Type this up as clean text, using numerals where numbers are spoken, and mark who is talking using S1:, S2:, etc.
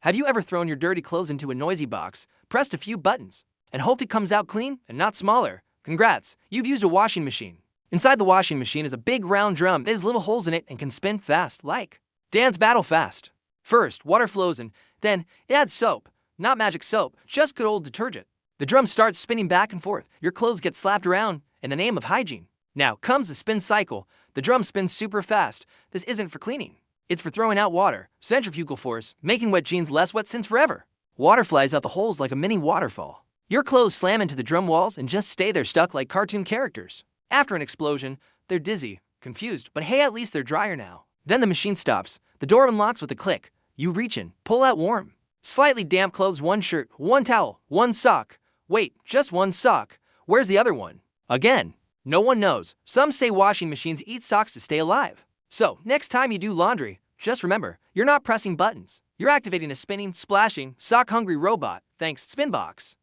S1: Have you ever thrown your dirty clothes into a noisy box, pressed a few buttons, and hoped it comes out clean and not smaller? Congrats, you've used a washing machine. Inside the washing machine is a big round drum that has little holes in it and can spin fast, like Dan's Battle Fast. First, water flows in, then it adds soap. Not magic soap, just good old detergent. The drum starts spinning back and forth, your clothes get slapped around in the name of hygiene. Now comes the spin cycle. The drum spins super fast. This isn't for cleaning. It's for throwing out water. Centrifugal force, making wet jeans less wet since forever. Water flies out the holes like a mini waterfall. Your clothes slam into the drum walls and just stay there stuck like cartoon characters. After an explosion, they're dizzy, confused, but hey, at least they're drier now. Then the machine stops. The door unlocks with a click. You reach in, pull out warm, slightly damp clothes, one shirt, one towel, one sock. Wait, just one sock. Where's the other one? Again. No one knows. Some say washing machines eat socks to stay alive. So, next time you do laundry, just remember, you're not pressing buttons. You're activating a spinning, splashing, sock-hungry robot. Thanks, Spinbox.